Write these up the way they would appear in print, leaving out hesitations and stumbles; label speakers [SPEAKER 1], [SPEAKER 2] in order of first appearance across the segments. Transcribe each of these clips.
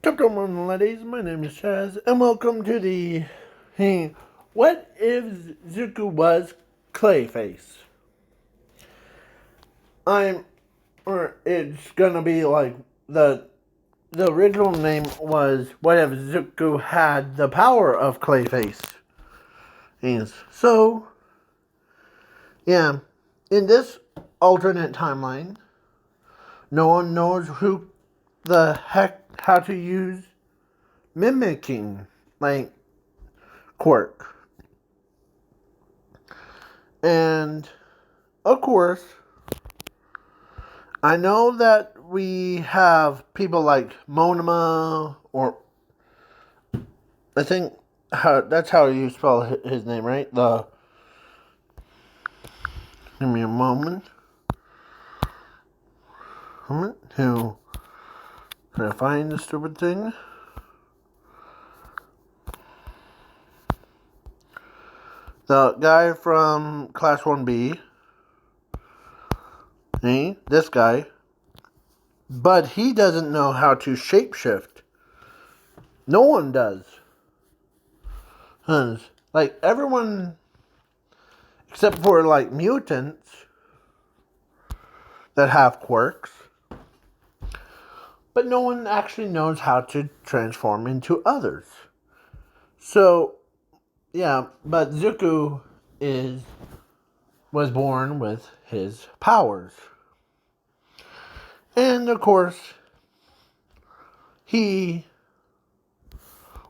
[SPEAKER 1] Gentlemen, ladies, my name is Chaz, and welcome to the What If Zuko Was Clayface? Or it's gonna be like the original name was What If Zuko Had the Power of Clayface? So, yeah, in this alternate timeline, no one knows who the heck how to use mimicking, like, quirk. And, of course, I know that we have people like Monoma, or I think that's how you spell his name, right? Give me a moment. Who? Can I find the stupid thing? The guy from Class 1B. This guy. But he doesn't know how to shapeshift. No one does. Like, everyone, except for, like, mutants that have quirks. But no one actually knows how to transform into others. So, yeah, but Zuko was born with his powers. And, of course, he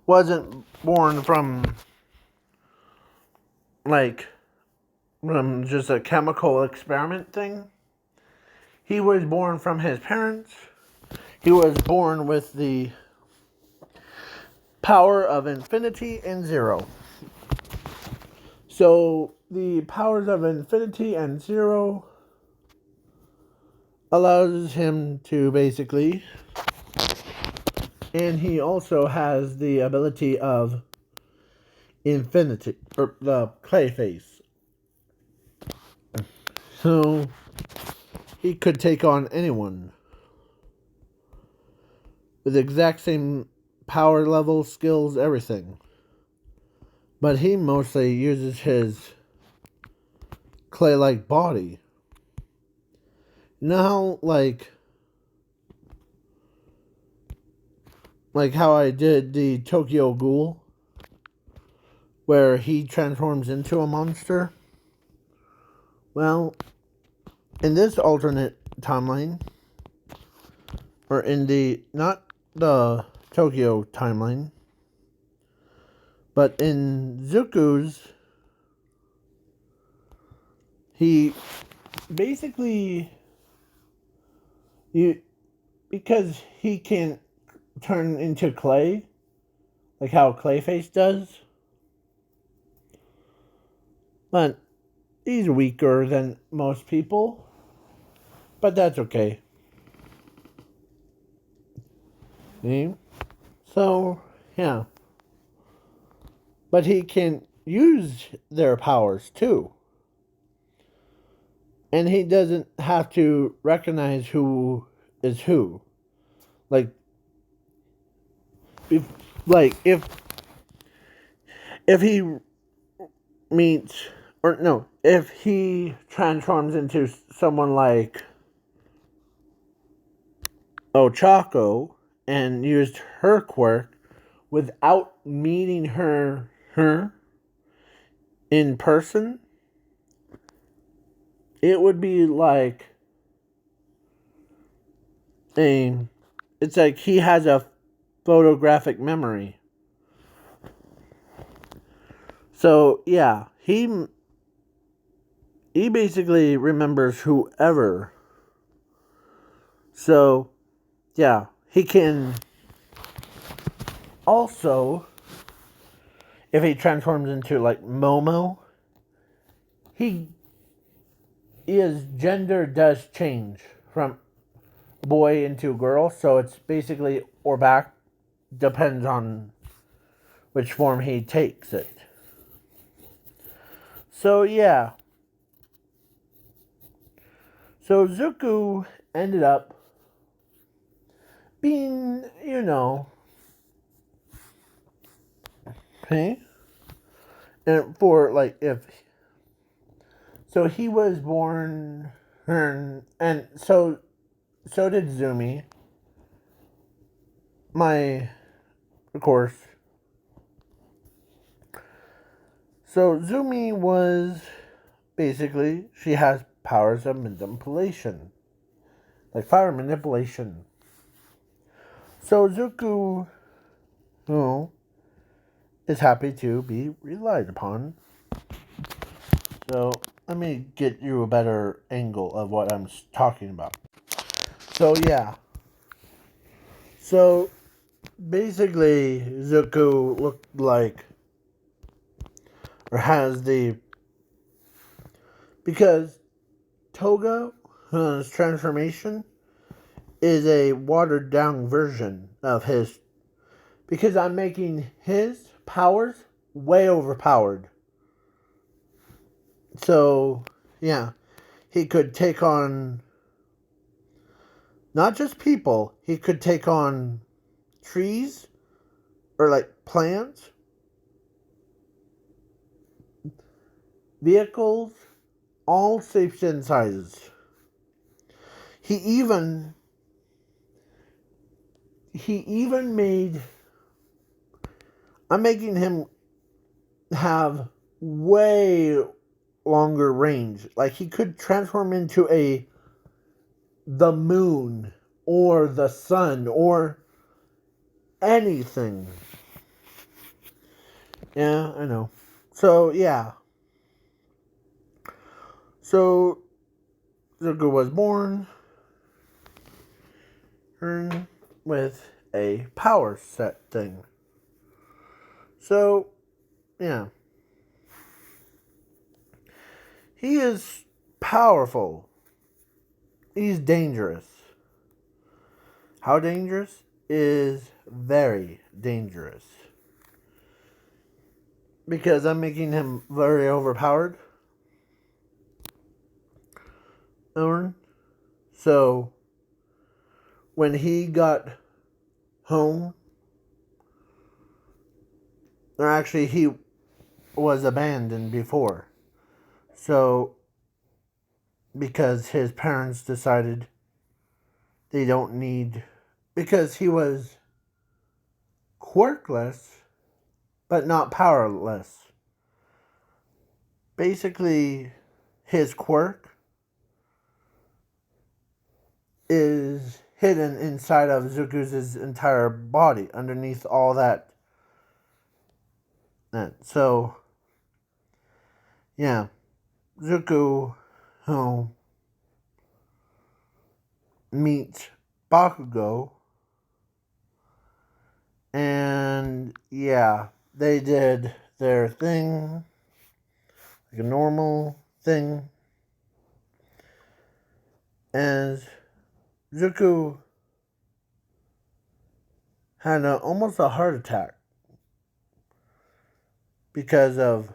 [SPEAKER 1] wasn't born from, like, from just a chemical experiment thing. He was born from his parents. He was born with the power of infinity and zero. So, the powers of infinity and zero allows him to basically, and he also has the ability of infinity, or the clayface. So, he could take on anyone with the exact same power level, skills, everything. But he mostly uses his clay-like body. Now, like how I did the Tokyo Ghoul, where he transforms into a monster. Well, in this alternate timeline, or in not the Tokyo timeline, but in Zuko's, he basically, because he can't turn into clay, like how Clayface does, but he's weaker than most people, but that's okay. See? So, yeah. But he can use their powers too. And he doesn't have to recognize who is who. Like, if if he meets, or no, if he transforms into someone like Ochako and used her quirk without meeting her in person, it would be like it's like he has a photographic memory. So, yeah, he basically remembers whoever. So, yeah, he can also, if he transforms into, like, Momo, his gender does change from boy into girl, so it's basically, or back, depends on which form he takes it. So, yeah. So, Zuko ended up being, Okay? And for, like, if... So he was born... And so did Zumi. Of course. So Zumi was... Basically, she has powers of manipulation. Like fire manipulation. So Zuko, is happy to be relied upon. So let me get you a better angle of what I'm talking about. So yeah. So basically, Zuko looked like, or has the, because Toga's transformation is a watered down version of his, because I'm making his powers way overpowered. So, yeah, he could take on not just people, he could take on trees or like plants, vehicles, all shapes and sizes. He even made, I'm making him have way longer range. Like he could transform into the moon or the sun or anything. Yeah, I know. So yeah. So Zuko was born with a power set thing. So yeah. He is powerful. He's dangerous. How dangerous? Is very dangerous. Because I'm making him very overpowered. So, when he got home, or actually he was abandoned before. So, because his parents decided they don't need, because he was quirkless, but not powerless. Basically, his quirk is hidden inside of Zuko's entire body, underneath all that. So, yeah, Zuko meets Bakugo, and yeah, they did their thing, like a normal thing, as Zuko had almost a heart attack because of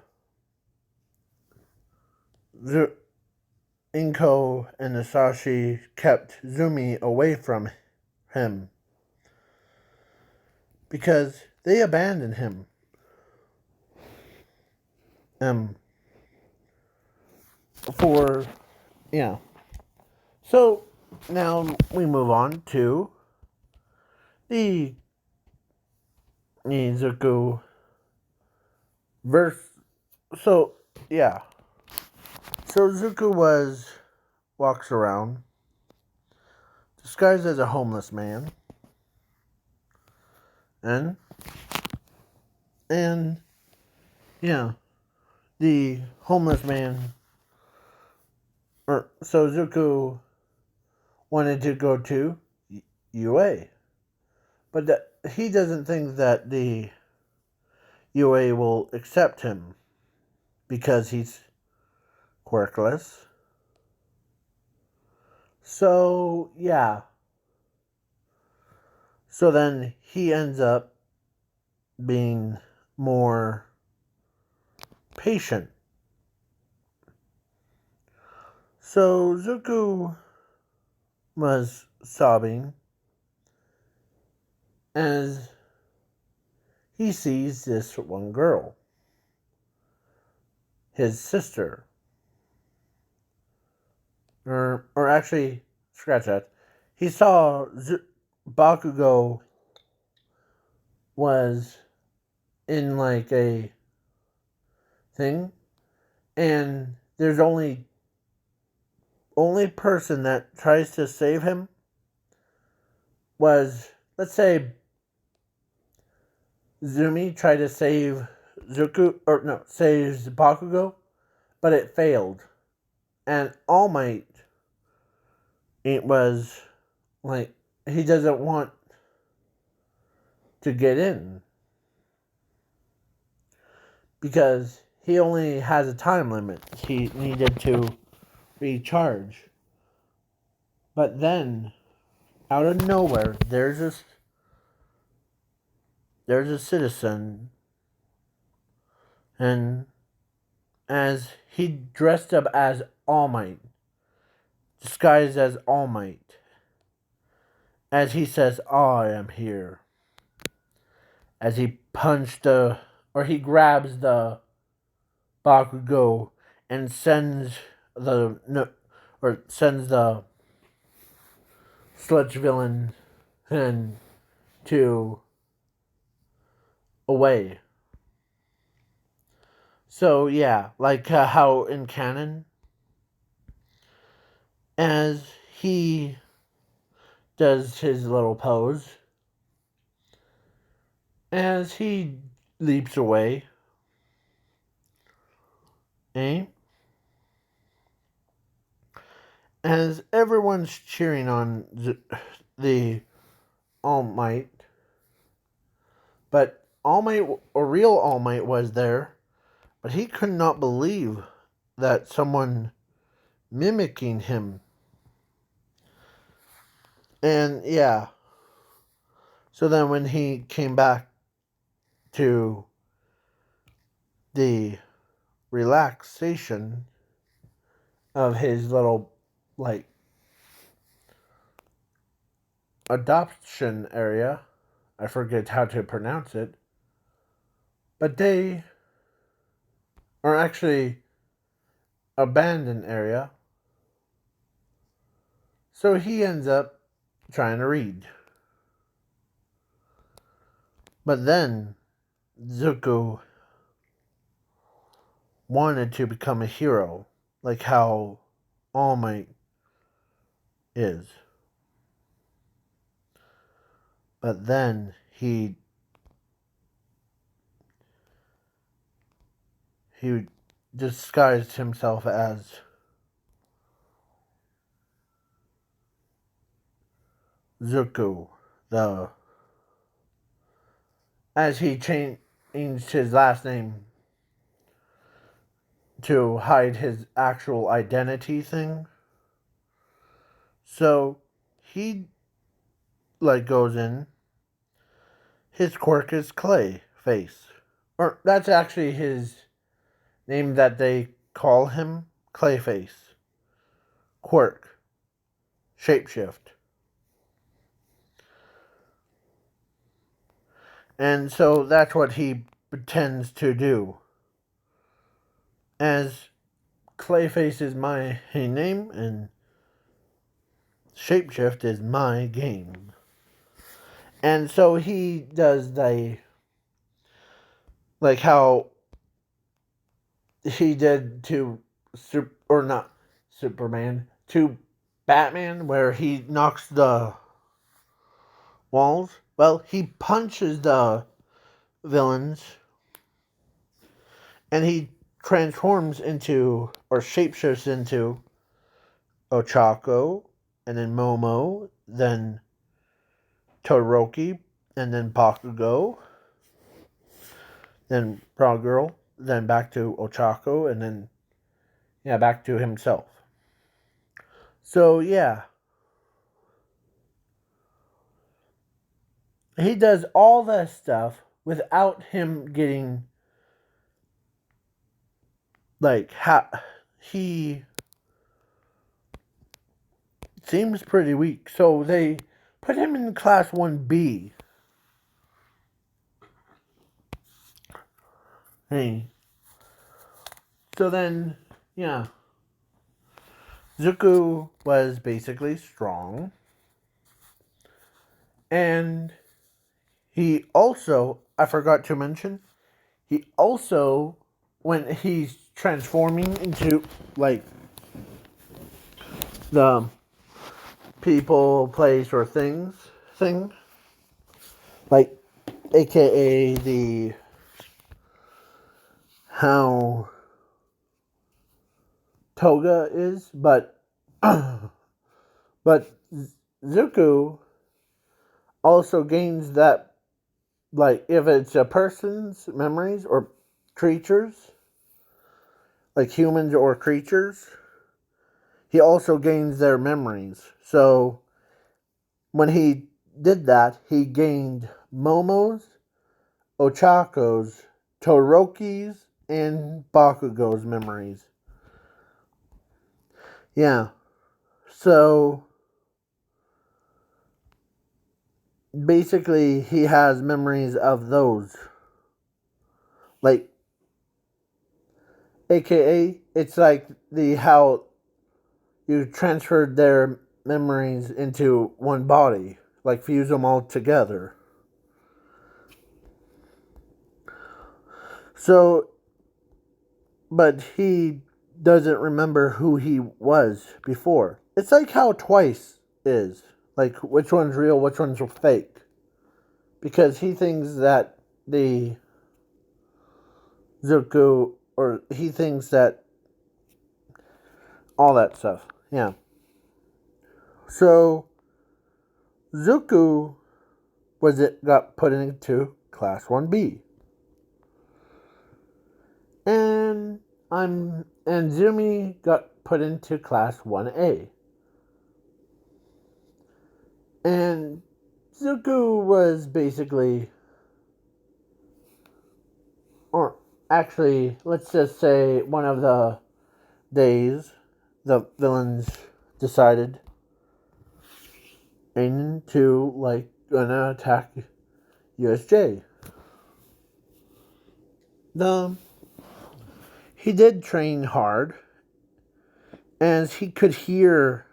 [SPEAKER 1] Inko and Asashi kept Zumi away from him because they abandoned him. For, yeah. So now we move on to the Zuko verse. So yeah. So Zuko walks around disguised as a homeless man, and yeah, the homeless man. So Zuko wanted to go to UA, but he doesn't think that the UA will accept him because he's quirkless. So yeah. So then he ends up being more patient. So Zuko was sobbing as he sees this one girl, his sister. Or actually, scratch that. He saw Bakugo was in like a thing, and there's only person that tries to save him was, let's say, Zumi tried to save saves Bakugo, but it failed. And All Might, it was like, he doesn't want to get in because he only has a time limit. He needed to recharge. But then, out of nowhere, there's a citizen, and as he dressed up as All Might, disguised as All Might, as he says, "I am here." As he he grabs the Bakugo and sends the sludge villain and to away. So yeah, like how in canon, as he does his little pose, as he leaps away, eh? As everyone's cheering on the All Might, but All Might, or real All Might, was there, but he could not believe that someone mimicking him. And yeah, so then when he came back to the relaxation of his little, like, adoption area, I forget how to pronounce it, but they are actually abandoned area. So he ends up trying to read. But then Zuko wanted to become a hero, like how All Might is. But then he disguised himself as Zuko, as he changed his last name to hide his actual identity thing. So he goes in. His quirk is clayface, or that's actually his name that they call him, clayface. Quirk, shapeshift. And so that's what he pretends to do. As Clayface is my name and Shapeshift is my game. And so he does like how he did to Superman, to Batman, where he knocks the walls. Well, he punches the villains and he transforms into, or shapeshifts into, Ochako, and then Momo, then Todoroki, and then Bakugo, then Frog Girl, then back to Ochako, and then, yeah, back to himself. So, yeah. He does all that stuff without him getting, like, he seems pretty weak. So they put him in class 1B. Hey. So then, yeah. Zuko was basically strong. And he also, I forgot to mention, he also, when he's transforming into, like, the people, place, or thing, like, aka the, how Toga is, but, but Zuko also gains that, like, if it's a person's memories or creatures, like humans or creatures, he also gains their memories. So when he did that, he gained Momo's, Ochako's, Toroki's, and Bakugo's memories. Yeah. So basically, he has memories of those. Like, AKA, it's like the how you transferred their memories into one body, like fuse them all together. So, but he doesn't remember who he was before. It's like how Twice is. Like, which one's real, which one's fake. Because he thinks that the Zuko, or he thinks that all that stuff. Yeah. So, Zuko got put into Class 1B. And Zumi got put into Class 1A. And Zuko was basically, or actually, let's just say one of the days the villains decided to, like, gonna attack USJ. He did train hard, as he could hear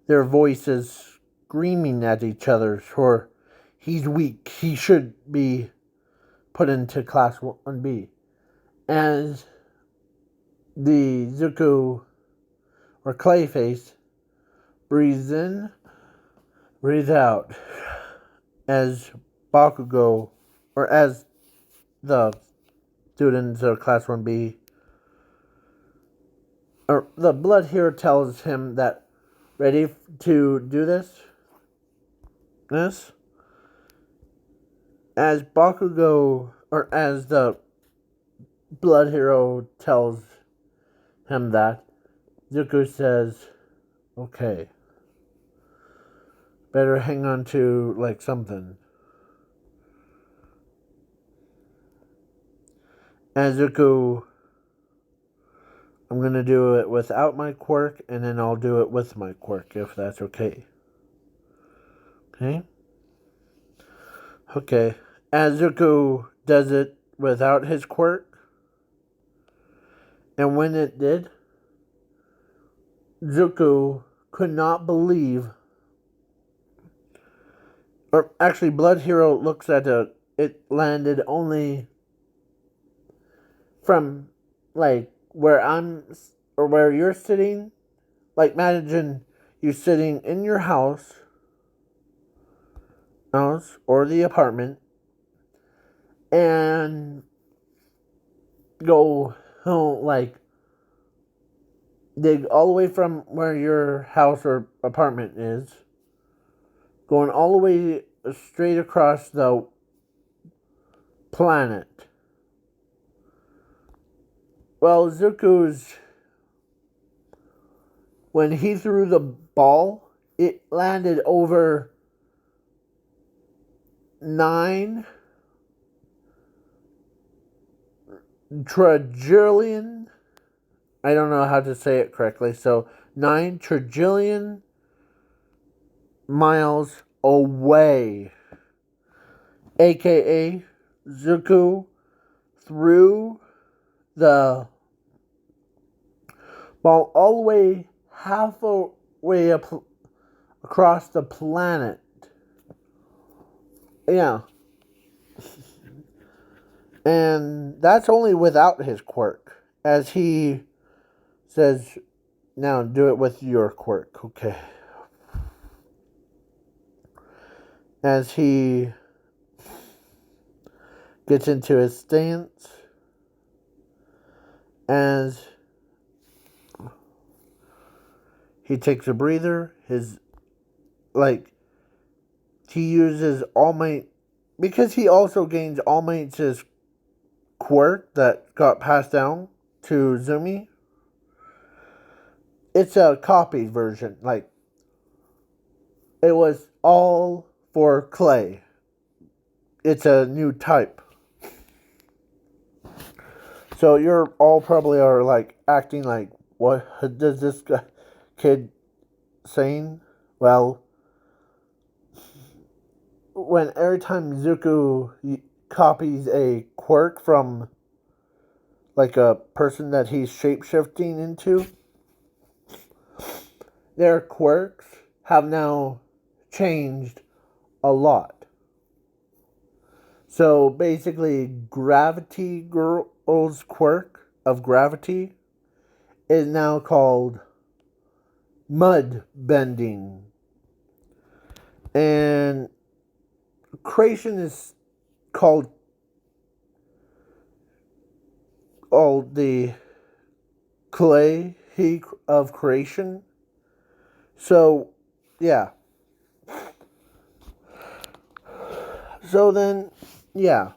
[SPEAKER 1] their voices screaming at each other for he's weak, he should be put into Class 1B. As the Zuko, or clayface, breathes in, breathes out, as Bakugo, or as the students of Class 1B, or the blood hero tells him that ready to do this, as Bakugo, or as the blood hero tells him that, Zuko says, okay, better hang on to, like, something. As Zuko, I'm going to do it without my quirk, and then I'll do it with my quirk, if that's okay. Okay? Okay. As Zuko does it without his quirk, and when it did, Zuko could not believe, or actually, Blood Hero looks at it landed only from, like, where or where you're sitting. Like, imagine you sitting in your house or the apartment, and go home, like, dig all the way from where your house or apartment is, going all the way straight across the planet. Well, Zuko's, when he threw the ball, it landed over 9 trillion. I don't know how to say it correctly. So 9 trillion miles away. AKA, Zuko threw the ball all the way halfway up across the planet. Yeah. And that's only without his quirk. As he says, now do it with your quirk. Okay. As he gets into his stance. As he takes a breather. He uses All Might. Because he also gains All Might's quirk that got passed down to Zumi. It's a copied version. Like, it was all for Clay. It's a new type. So you're all probably are like acting like, what does this kid saying? Well, when every time Zuko copies a quirk from like a person that he's shapeshifting into, their quirks have now changed a lot. So basically, Gravity Girl's quirk of gravity is now called mud bending. And creation is called all the clay of creation. So, yeah. So then, yeah.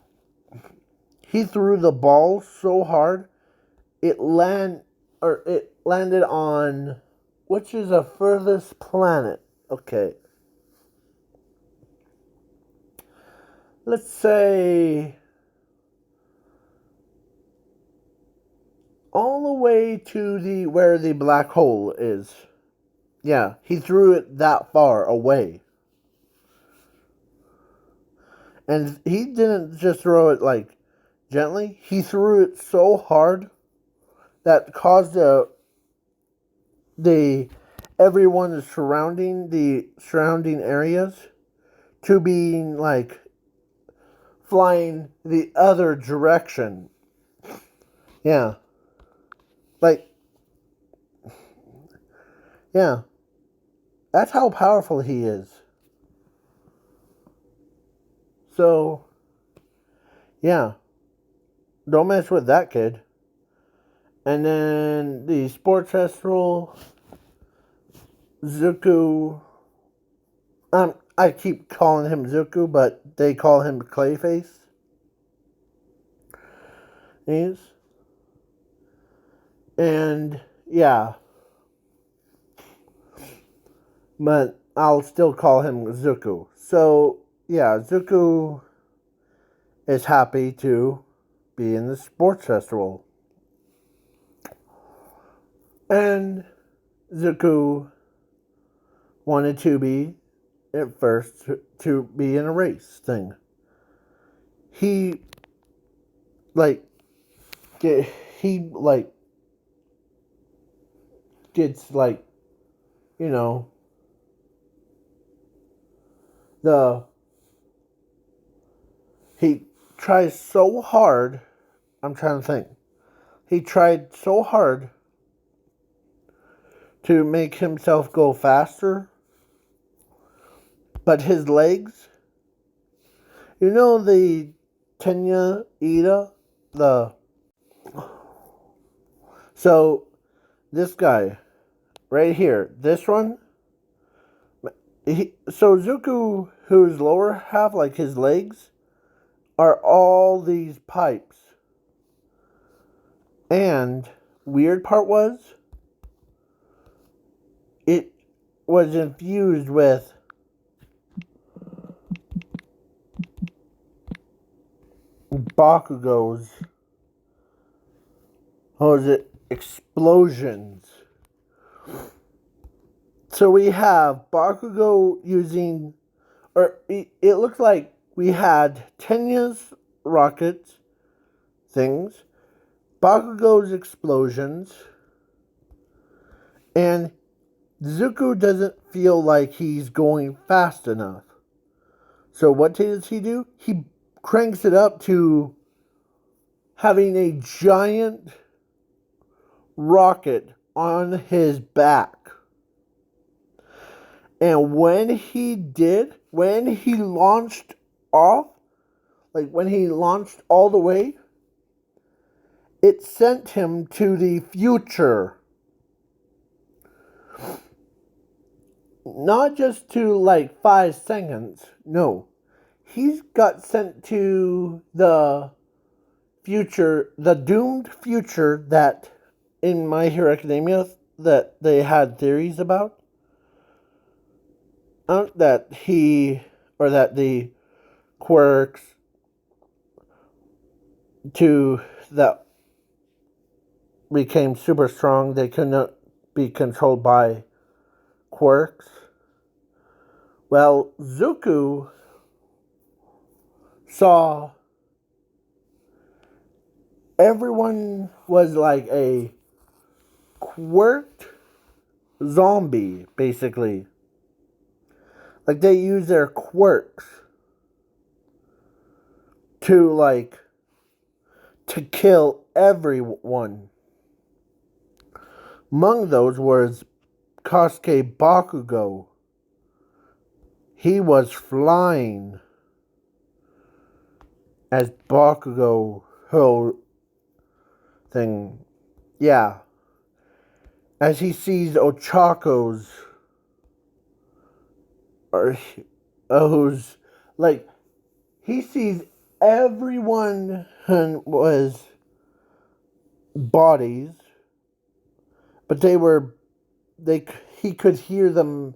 [SPEAKER 1] He threw the ball so hard, it landed on, which is the furthest planet. Okay. Let's say all the way to where the black hole is. Yeah, he threw it that far away. And he didn't just throw it like gently. He threw it so hard that caused everyone surrounding the surrounding areas to be like flying the other direction. Yeah. Like, yeah. That's how powerful he is. So, yeah. Don't mess with that kid. And then the sports festival, Zuko. I keep calling him Zuko, but they call him Clayface. And yeah. But I'll still call him Zuko. So, yeah, Zuko is happy to be in the sports festival. And Zuko wanted to be at first to be in a race thing. He gets you know, he tries so hard. I'm trying to think. He tried so hard to make himself go faster, but his legs, you know, the Tenya Ida, so this guy right here, this one, so Zuko, whose lower half, like his legs, are all these pipes. And weird part was, it was infused with Bakugo's, explosions. So we have Bakugo using, or it looks like we had Tenya's rockets things, Bakugo's explosions, and Zuko doesn't feel like he's going fast enough. So what does he do? He cranks it up to having a giant rocket on his back. And when he launched off, like when he launched all the way, it sent him to the future. Not just to like 5 seconds. No. He's got sent to the future, the doomed future that in My Hero Academia that they had theories about. That the quirks that became super strong, they could not be controlled by quirks. Well, Zuko saw everyone was like a quirked zombie, basically. Like they use their quirks to kill everyone. Among those was Kosuke Bakugo. He was flying as Bakugo thing. Yeah. As he sees Ochakos he sees everyone was bodies, but he could hear them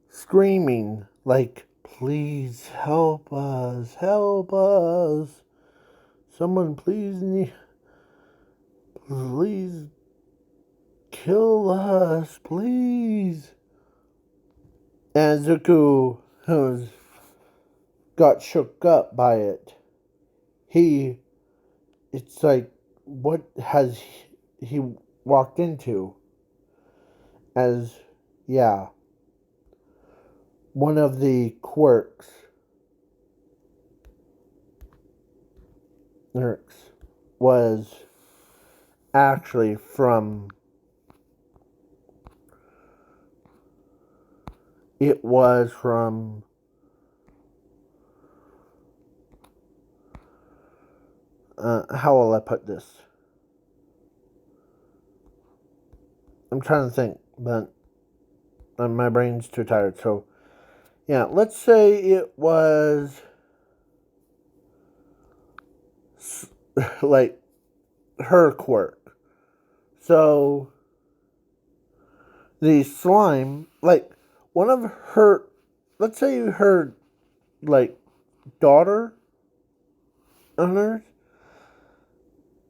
[SPEAKER 1] screaming like, please help us, someone please kill us, please. And Zuko got shook up by it. It's like, what has he walked into? As, yeah, one of the quirks was actually from, how will I put this? I'm trying to think, but my brain's too tired. So, yeah, let's say it was like her quirk. So, the slime, like one of her, let's say her, like, daughter owners,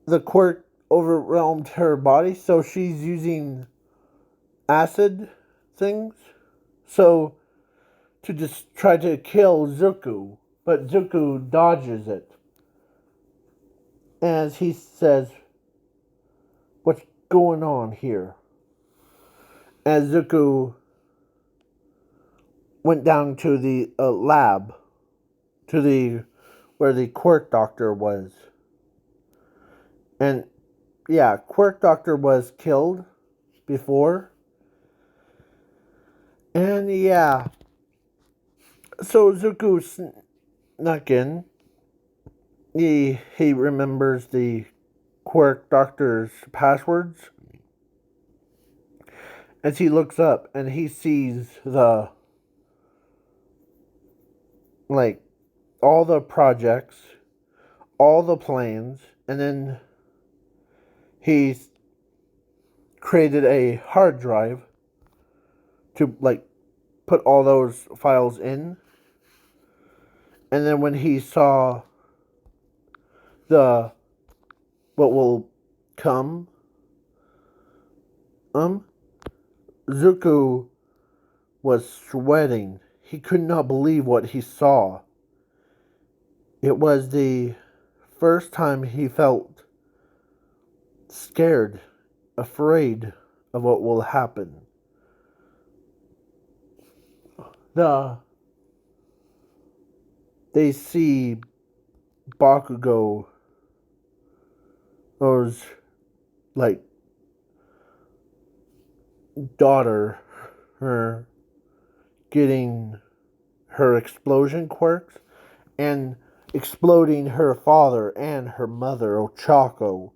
[SPEAKER 1] the quirk overwhelmed her body, so she's using acid things. So, to just try to kill Zuko, but Zuko dodges it. As he says, what's going on here? As Zuko went down to the lab, where the quirk doctor was. And yeah, quirk doctor was killed before. And yeah, so Zuko snuck in. He remembers the quirk doctor's passwords. As he looks up and he sees all the projects, all the plans, and then he created a hard drive to put all those files in. And then when he saw what will come, Zuko was sweating. He could not believe what he saw. It was the first time he felt scared, afraid of what will happen. They see Bakugo's like daughter, her getting her explosion quirks and exploding her father and her mother, Ochako,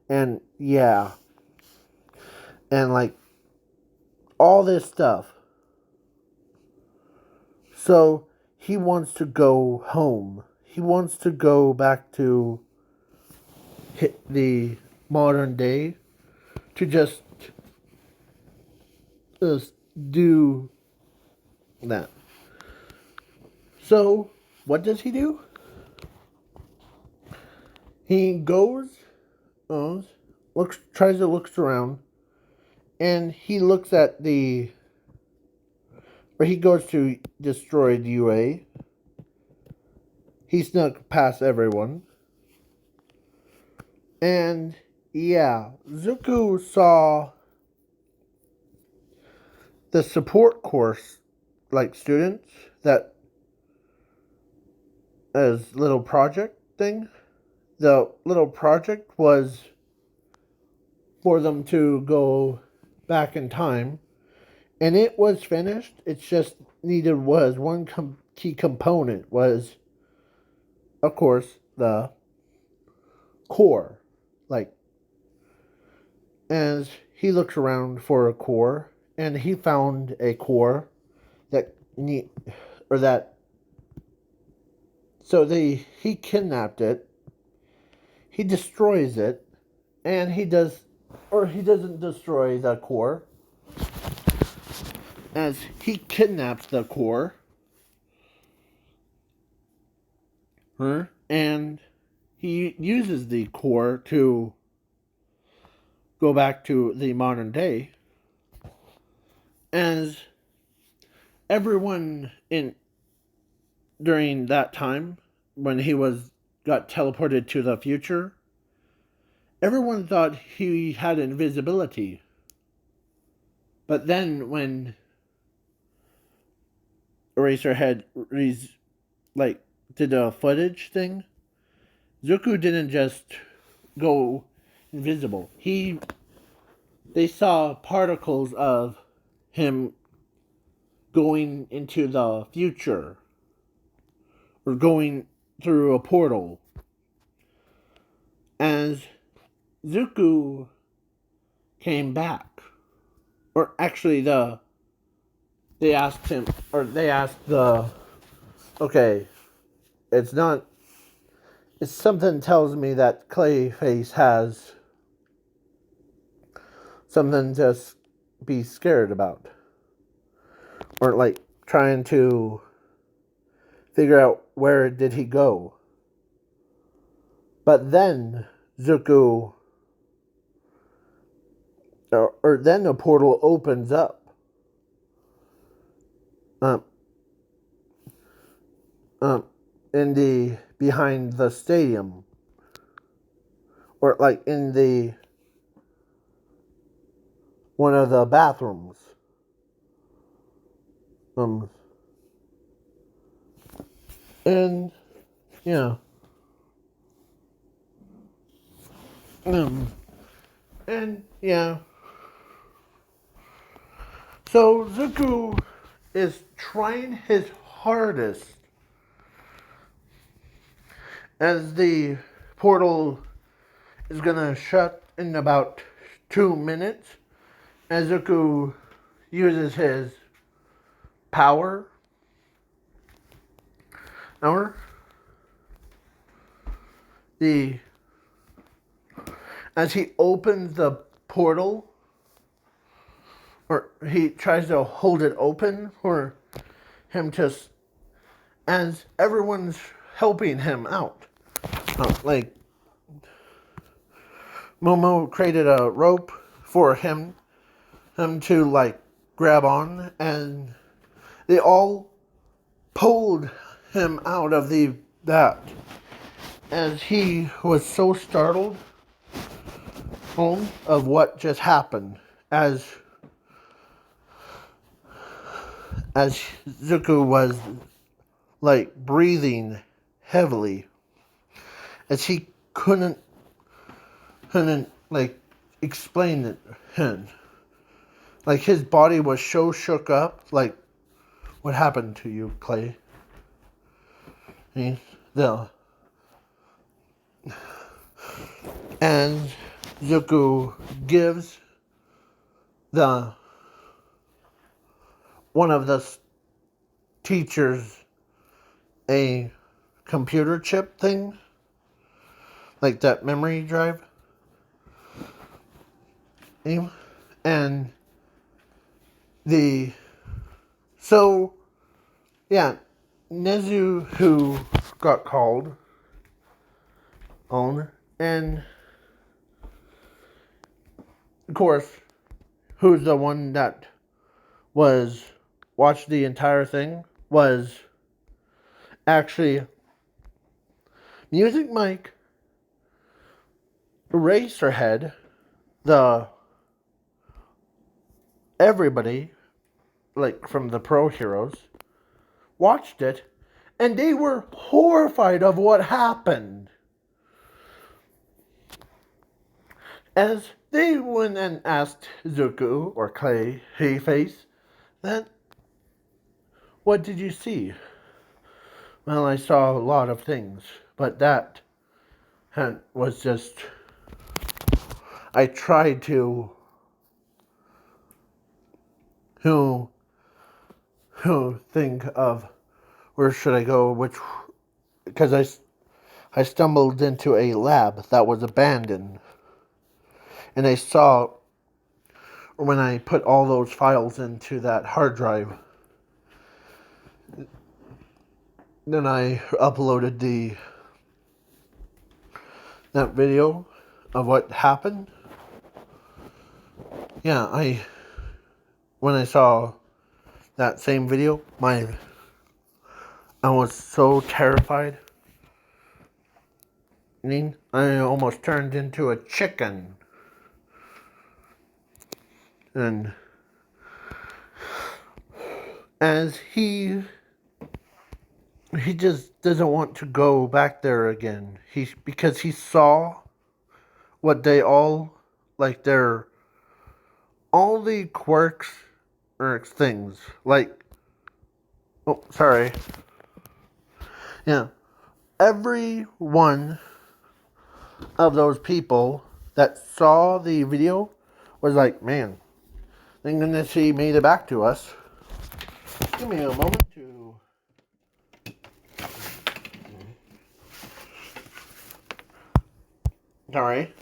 [SPEAKER 1] and yeah, and like all this stuff. So he wants to go home. He wants to go back to the modern day to just do that. So what does he do? He goes, tries to look around, and he looks at he goes to destroy the UA. He snuck past everyone. And yeah, Zuko saw the support course, like students, that as little project thing. The little project was for them to go back in time, and it was finished. It's just needed was one key component was, of course, the core. Like, as he looks around for a core, and he found a core he kidnapped it, he destroys it, and he doesn't destroy the core, as he kidnaps the core, and he uses the core to go back to the modern day, as everyone during that time when he got teleported to the future, everyone thought he had invisibility. But then when Eraserhead did a footage thing, Zuko didn't just go invisible. They saw particles of him going into the future, or going through a portal. As Zuko came back, or actually they asked something tells me that Clayface has something to be scared about, or like trying to figure out where did he go. But then Zuko, or then the portal opens up. In the behind the stadium, or like in the one of the bathrooms. And yeah. And yeah. So Zuko is trying his hardest as the portal is gonna shut in about 2 minutes. As Zuko uses his power. As he opens the portal, or he tries to hold it open for him to, as everyone's helping him out. Like, Momo created a rope for him to like grab on, and they all pulled him out of that. as he was so startled of what just happened, as Zuko was like breathing heavily, as he couldn't like explain it him. Like his body was so shook up. Like, what happened to you, Clay? The and Zuko gives the one of the teachers a computer chip thing, like that memory drive. And Nezu, who got called on, and of course, who's the one that watched the entire thing, was actually Music Mike, Eraserhead, everybody, like from the pro heroes, watched it, and they were horrified of what happened. As they went and asked Zuko or clayface, that, what did you see? Well, I saw a lot of things, but that was just, I tried to who think of where should I go, because I stumbled into a lab that was abandoned, and I saw when I put all those files into that hard drive, then I uploaded that video of what happened. Yeah, when I saw that same video, I was so terrified. I almost turned into a chicken. And as he just doesn't want to go back there again. Because he saw what they all, like, all the quirks or things, like, oh, sorry. Yeah. Every one of those people that saw the video was like, man, thank goodness he made it back to us. Give me a moment to... Sorry.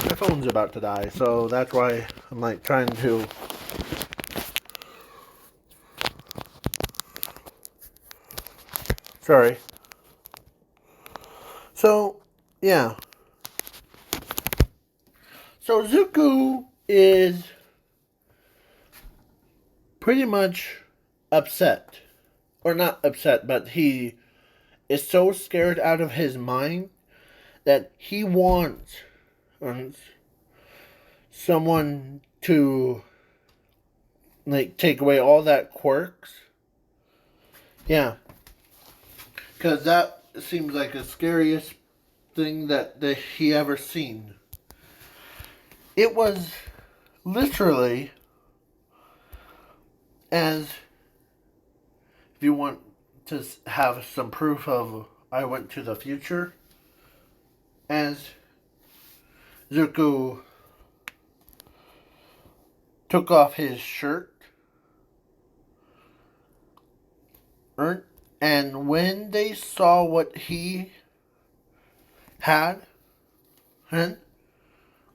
[SPEAKER 1] My phone's about to die, so that's why I'm like trying to... Sorry. So, yeah. So Zuko is pretty much upset. Or not upset, but he is so scared out of his mind that he wants someone to, like, take away all that quirks. Yeah. Because that seems like the scariest thing that he ever seen. It was literally, as if you want to have some proof of I went to the future, as Zuko took off his shirt, and when they saw what he had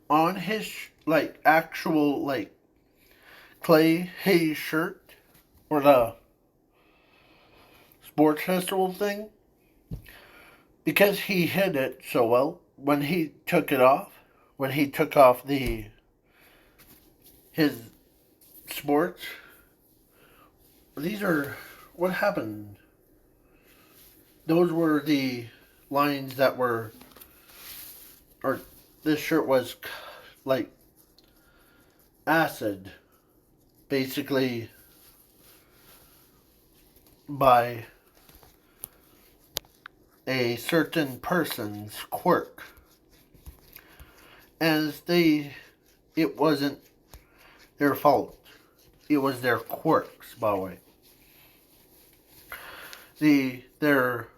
[SPEAKER 1] on his, like, actual, like, clay hay shirt, or the sports festival thing, because he hid it so well, when he took off his sports, what happened? Those were the lines that were, or this shirt was like acid, basically by a certain person's quirk. As it wasn't their fault. It was their quirks, by the way. Their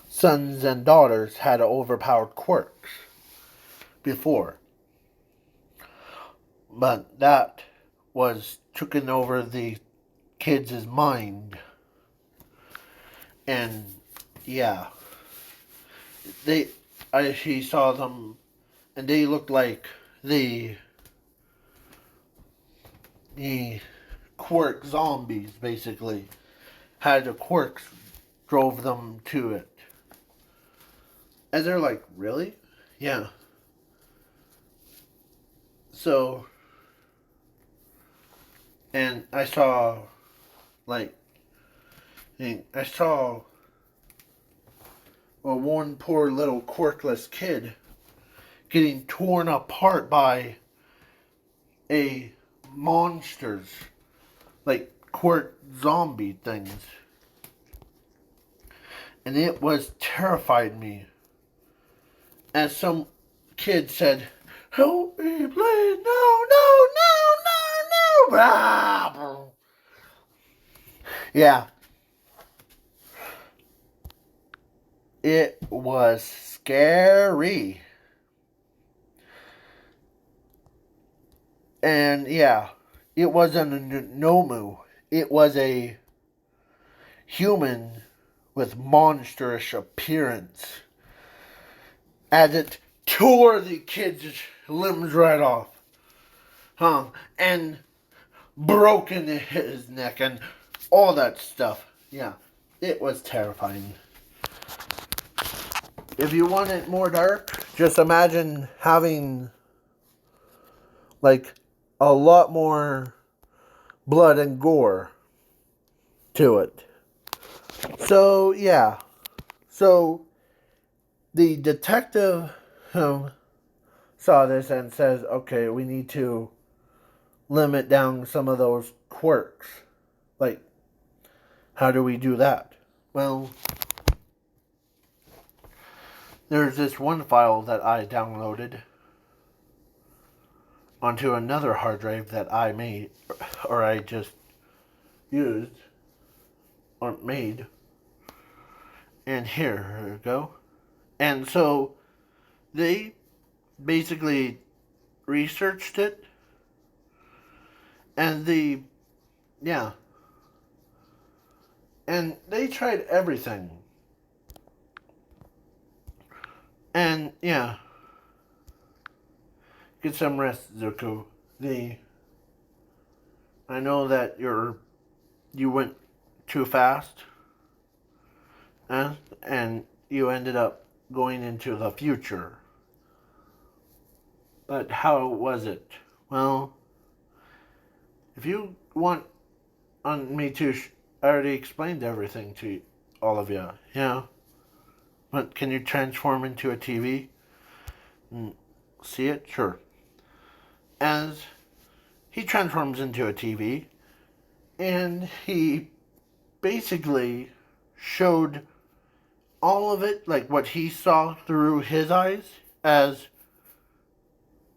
[SPEAKER 1] sons and daughters had overpowered quirks before. But that was taking over the kids' mind. And yeah. He saw them and they looked like the quirk zombies, basically. Had the quirks drove them to it. And they're like, really? Yeah. So, and I saw one poor little quirkless kid getting torn apart by a monsters, like quirk zombie things. And it was terrified me. As some kid said, "Help me, please, no, no, no, no, no." Yeah. It was scary. And yeah, it wasn't a Nomu. It was a human with monsterish appearance. As it tore the kid's limbs right off. And broken his neck and all that stuff. Yeah, it was terrifying. If you want it more dark, just imagine having like a lot more blood and gore to it. So yeah. So the detective saw this and says, okay, we need to limit down some of those quirks. Like, how do we do that? Well, there's this one file that I downloaded onto another hard drive that I made, or I just used, or made. And here we go. And so they basically researched it. And and they tried everything. And yeah. Get some rest, Zuko. I know that you went too fast. And you ended up going into the future. But how was it? Well, if you want on me to, I already explained everything to all of you. Yeah. But can you transform into a TV? See it? Sure. As he transforms into a TV, and he basically showed all of it, like what he saw through his eyes, as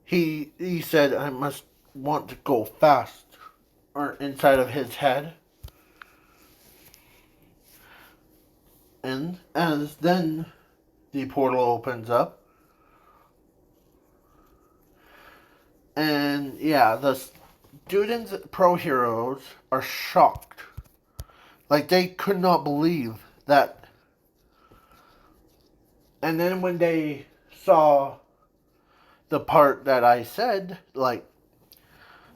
[SPEAKER 1] he said, I must want to go fast, or inside of his head. And as then the portal opens up, and yeah, the students, pro heroes, are shocked. Like, they could not believe that. And then when they saw the part that I said, like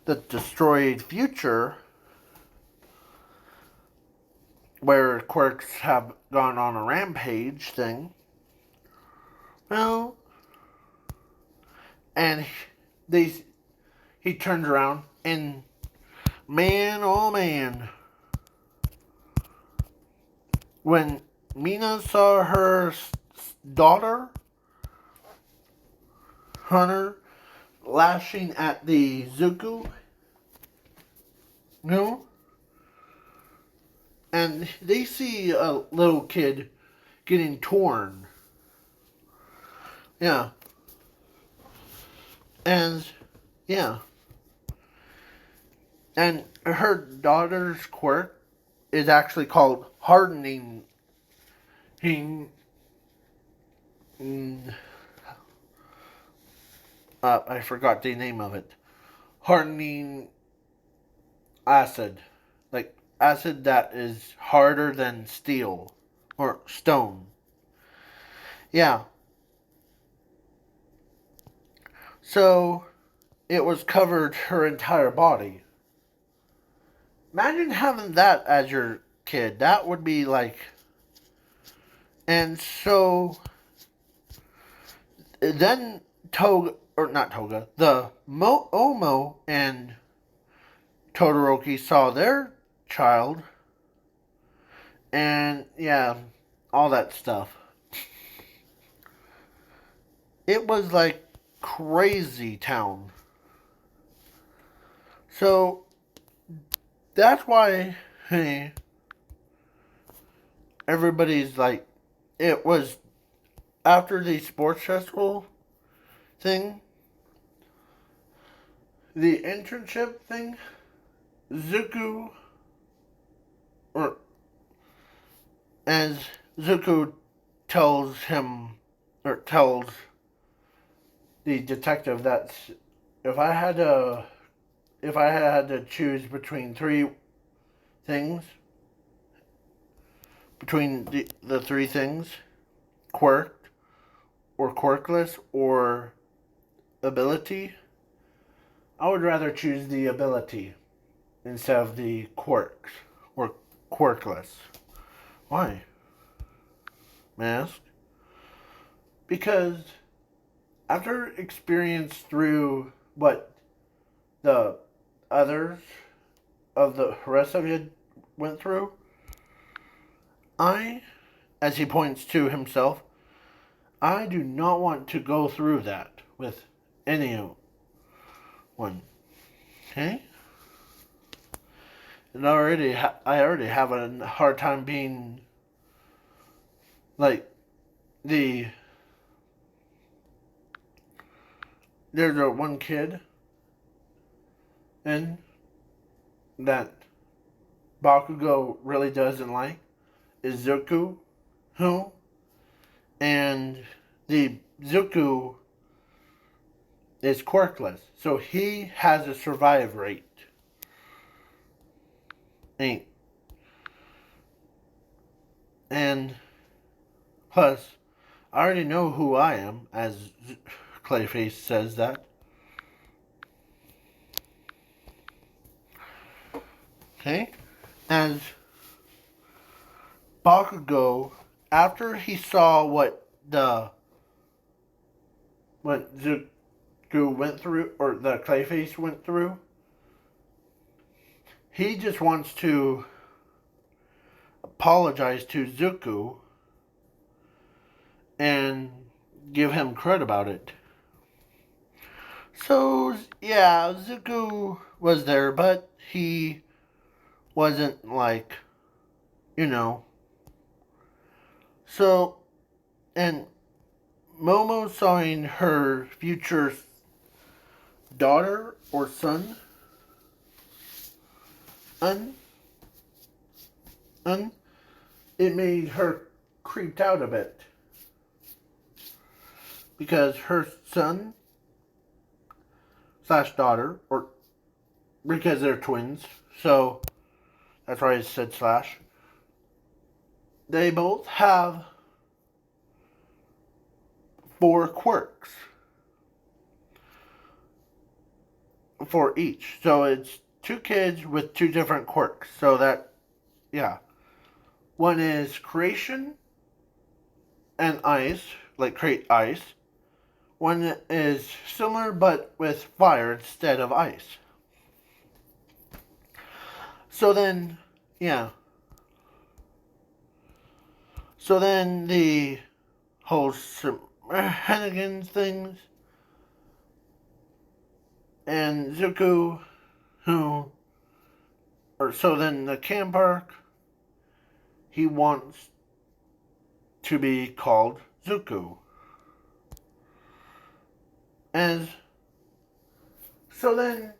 [SPEAKER 1] the destroyed future, where quirks have gone on a rampage thing, well, and he turns around and man, oh man, when Mina saw her daughter, Hunter, lashing at the Zuko, no, and they see a little kid getting torn. Yeah, and yeah, and her daughter's quirk is actually called hardening. I forgot the name of it. Hardening acid, like acid that is harder than steel or stone. Yeah. So it was covered her entire body. Imagine having that as your kid. That would be like. And so then Toga, or not Toga, the Omo and Todoroki saw their child. And yeah, all that stuff. It was like crazy town. So that's why, hey, everybody's like, it was after the sports festival thing, the internship thing, Zuko, or as Zuko tells him, or tells the detective that if I had to, if I had to choose between three things, between the three things, quirked or quirkless or ability, I would rather choose the ability instead of the quirks or quirkless. Why? May I ask? Because after experience through what the others of the rest of you went through, I, as he points to himself, I do not want to go through that with anyone. Okay? And I already have a hard time being like the there's a one kid and that Bakugo really doesn't like is Zuko, who and the Zuko is quirkless, so he has a survive rate. Ain't and plus, I already know who I am, as Clayface says that. Okay, as Bakugo, after he saw what Zuko went through, or the Clayface went through, he just wants to apologize to Zuko and give him credit about it. So, yeah, Zuko was there, but he wasn't like, you know. So, and Momo sawing her future daughter or son, un, it made her creeped out a bit. Because her son slash daughter, or because they're twins, so that's why I said slash. They both have 4 quirks for each. So it's 2 kids with 2 different quirks. So that, yeah. One is creation and ice, like create ice. One is similar but with fire instead of ice. So then, yeah. So then the whole Hennigan things, and Zuko, so then the camp arc, he wants to be called Zuko. As so then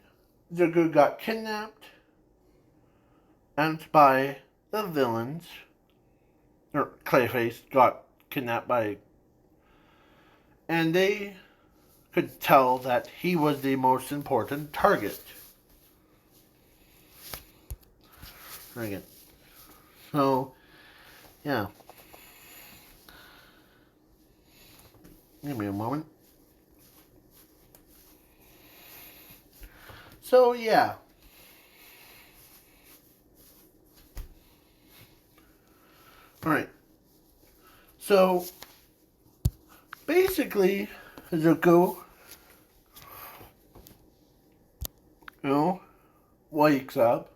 [SPEAKER 1] Zuko got kidnapped and by the villains, or Clayface got kidnapped by, and they could tell that he was the most important target. Again. So, yeah. Give me a moment. So, yeah. Alright. So, basically, Zuko, wakes up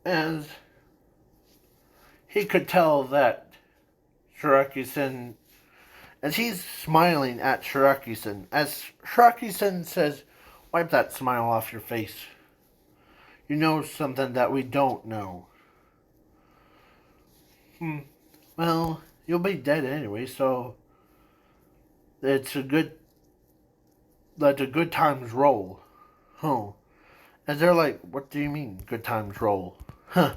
[SPEAKER 1] and he could tell that Shiraki-sen, as he's smiling at Shiraki-sen, as Shiraki-sen says, "Wipe that smile off your face. You know something that we don't know." Well, you'll be dead anyway, so let a good times roll. Oh. And they're like, "What do you mean, good times roll?" Huh.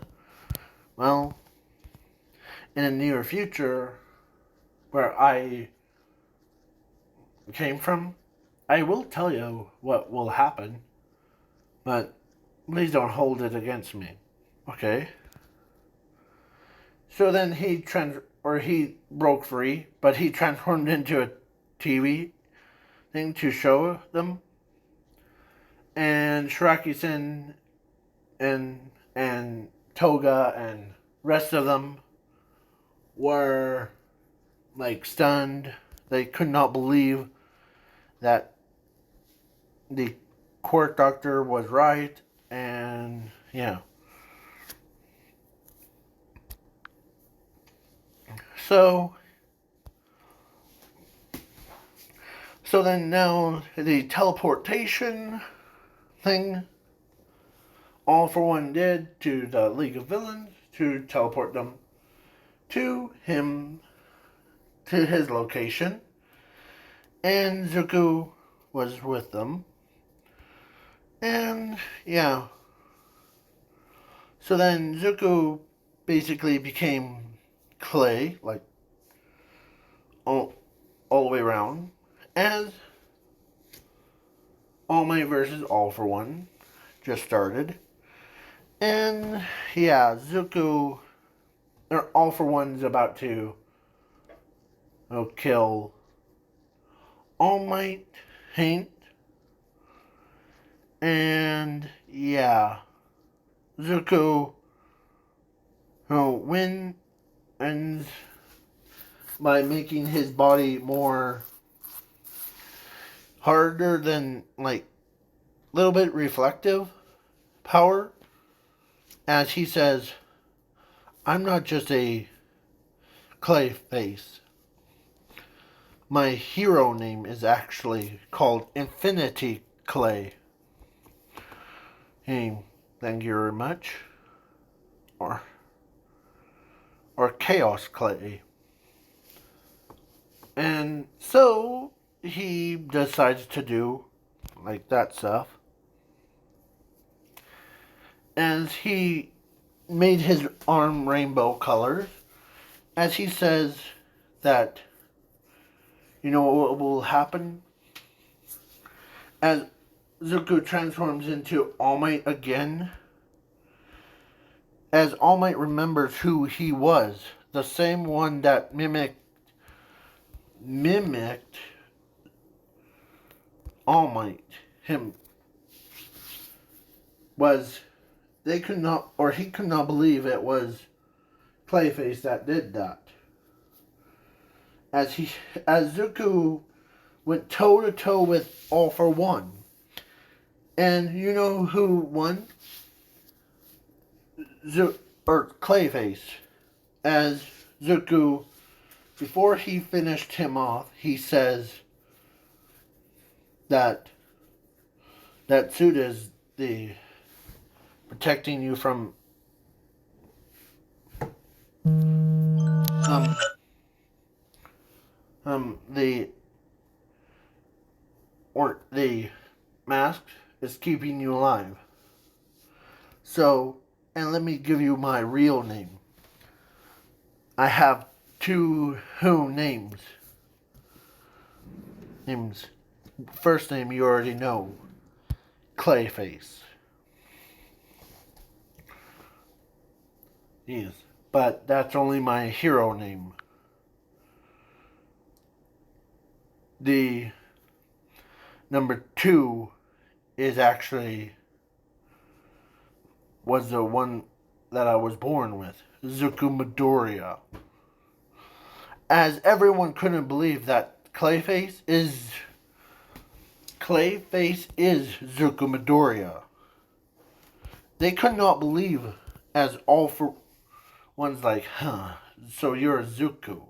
[SPEAKER 1] Well, in the near future, where I came from, I will tell you what will happen, but please don't hold it against me. Okay? So then he broke free, but he transformed into a TV thing to show them. And Shiraki-sen and Toga and rest of them were like stunned. They could not believe that the court doctor was right, and yeah. So then now the teleportation thing, All for One did to the League of Villains to teleport them to him, to his location, and Zuko was with them. And yeah. So then Zuko basically became clay, like all the way around, as All Might versus All for One just started. And yeah, Zuko, or All for One's about to kill All Might, Haint, and yeah, Zuko wins by making his body more harder than, like, a little bit reflective power, as he says, "I'm not just a clay face. My hero name is actually called Infinity Clay." Hey, thank you very much. Or Chaos Clay. And so he decides to do like that stuff. As he made his arm rainbow colors, as he says that, you know what will happen? As Zuko transforms into All Might again, as All Might remembers who he was, the same one that mimicked All Might, him, was, they could not, or he could not believe it was Clayface that did that. As Zuko went toe to toe with All for One. And you know who won? Clayface. As Zuko, before he finished him off, he says that that suit is the protecting you from um the the mask is keeping you alive. So, and let me give you my real name. I have two names. Names. First name you already know, Clayface. Yes, but that's only my hero name. The number two is actually was the one that I was born with, Zuko Midoriya. As everyone couldn't believe that Clayface is Zuko Midoriya. They could not believe, as all for one's like, huh, so you're a Zuko.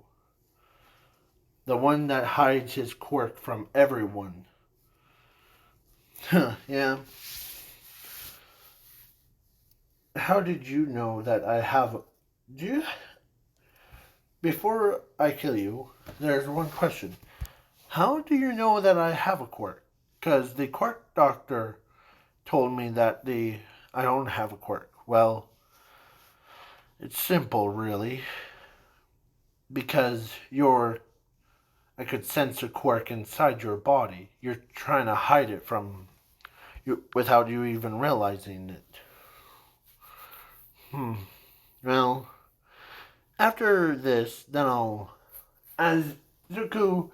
[SPEAKER 1] The one that hides his quirk from everyone. Huh, yeah. How did you know that I have... Do you... Before I kill you, there's one question. How do you know that I have a quirk? Because the quirk doctor told me that I don't have a quirk. Well, it's simple, really. Because I could sense a quirk inside your body. You're trying to hide it from you without you even realizing it. Well, after this, then as Zuko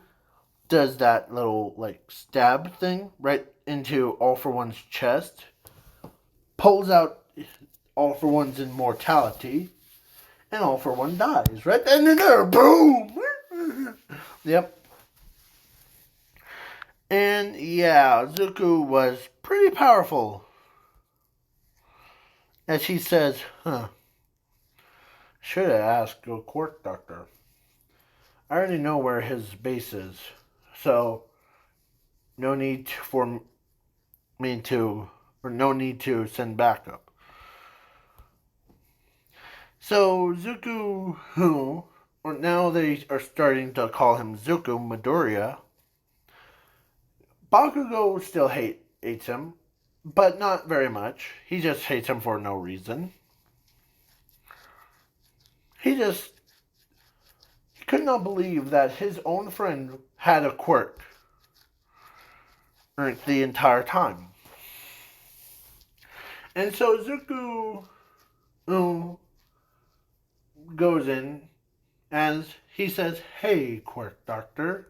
[SPEAKER 1] does that little, stab thing right into All For One's chest, pulls out All For One's immortality, and All For One dies, right then and there, boom! Yep. And yeah, Zuko was pretty powerful. As he says, should have asked a quirk doctor. I already know where his base is, so no need to send backup. So Zuko, or now they are starting to call him Zuko Midoriya. Bakugo still hates him, but not very much. He just hates him for no reason. He could not believe that his own friend had a quirk the entire time. And so Zuko goes in as he says, "Hey, quirk doctor,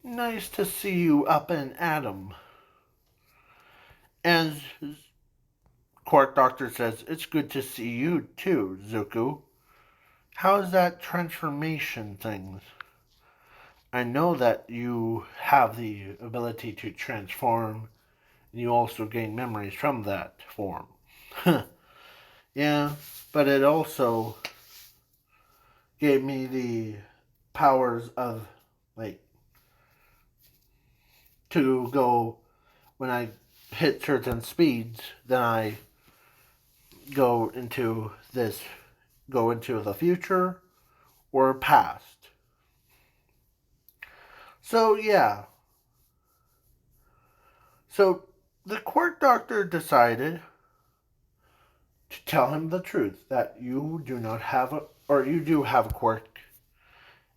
[SPEAKER 1] nice to see you up and at 'em." And quirk doctor says, "It's good to see you too, Zuko. How's that transformation thing? I know that you have the ability to transform, and you also gain memories from that form." Yeah, but it also gave me the powers of, to go, when I hit certain speeds, then I go into the future or past. So, yeah. So, the quirk doctor decided to tell him the truth, that you do have a quirk.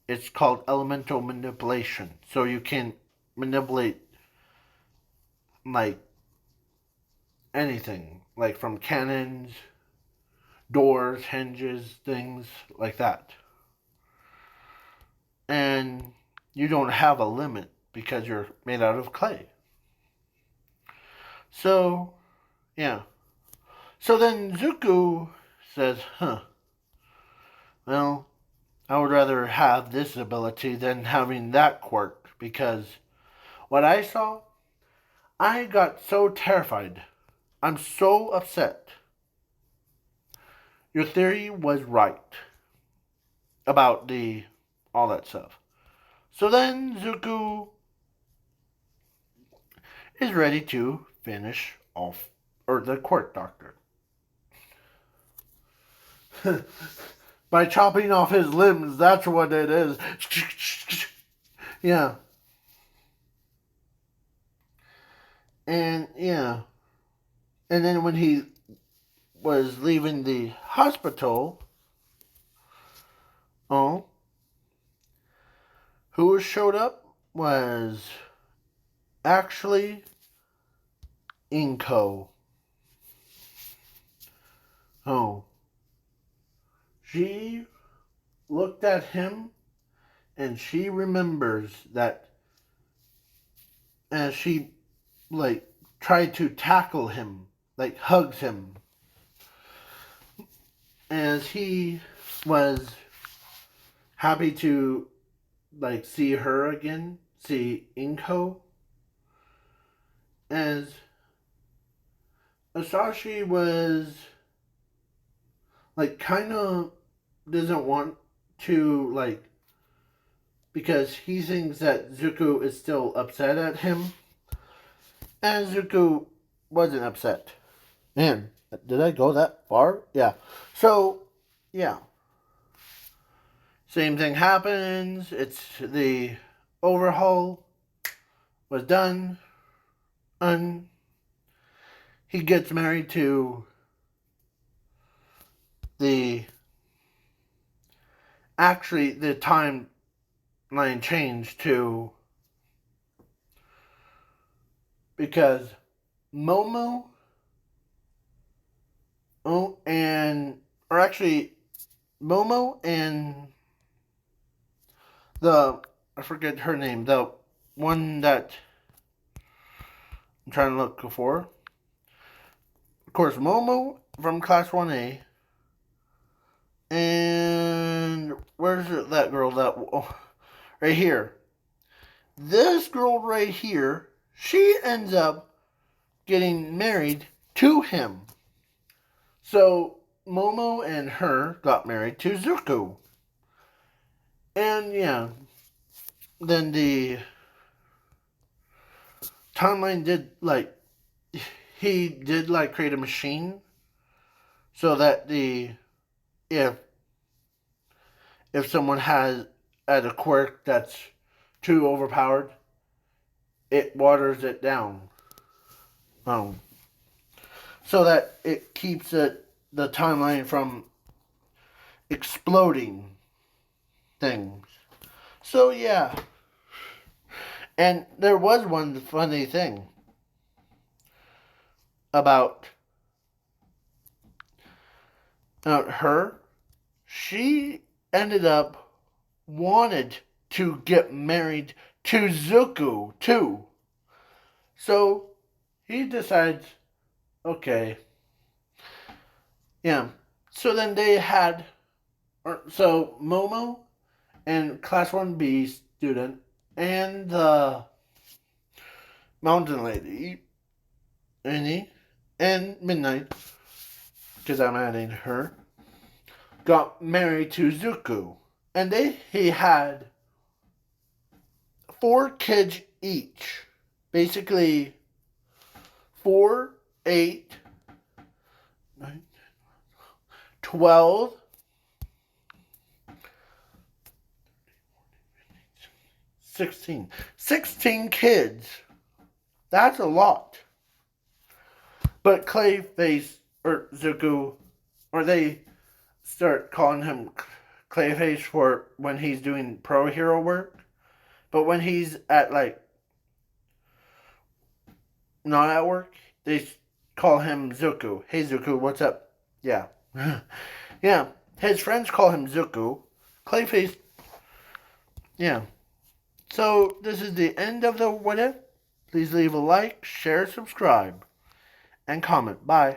[SPEAKER 1] It's called elemental manipulation. So you can manipulate, anything, from cannons, doors, hinges, things like that. And you don't have a limit because you're made out of clay. So, yeah. So then Zuko says, well, I would rather have this ability than having that quirk, because what I saw, I got so terrified. I'm so upset. Your theory was right. about all that stuff. So then Zuko is ready to finish off, or the court doctor. By chopping off his limbs, that's what it is. Yeah. And yeah. And then when he was leaving the hospital, oh, who showed up was actually Inko. Oh. She looked at him and she remembers that as she tried to tackle him, hugs him, as he was happy to see her again, see Inko, as Asashi was kind of doesn't want to because he thinks that Zuko is still upset at him, and Zuko wasn't upset. Man, did I go that far? Yeah. So, yeah. Same thing happens. It's the overhaul was done. And he gets married to the timeline changed to because Momo Momo and I forget her name, the one that I'm trying to look for. Of course, Momo from Class 1A. And where's that girl right here? This girl right here, she ends up getting married to him. So Momo and her got married to Zuko. And yeah, then the timeline did he did create a machine so that if someone has a quirk that's too overpowered, it waters it down. So that it keeps the timeline from exploding things. So yeah. And there was one funny thing about her. She ended up wanted to get married to Zuko too. So he decides, okay. Yeah. So then they had, so Momo and Class 1B student and the mountain lady, Annie, and Midnight, because I'm adding her, got married to Zuko. And he had 4 kids each. Basically, 4, 8, 9, 12, 16. 16 kids. That's a lot. But Clayface, or Zuko, or they start calling him Clayface for when he's doing pro hero work. But when he's at not at work, they call him Zuko. Hey Zuko, what's up? Yeah. Yeah. His friends call him Zuko. Clayface. Yeah. So this is the end of the what if. Please leave a like, share, subscribe, and comment. Bye.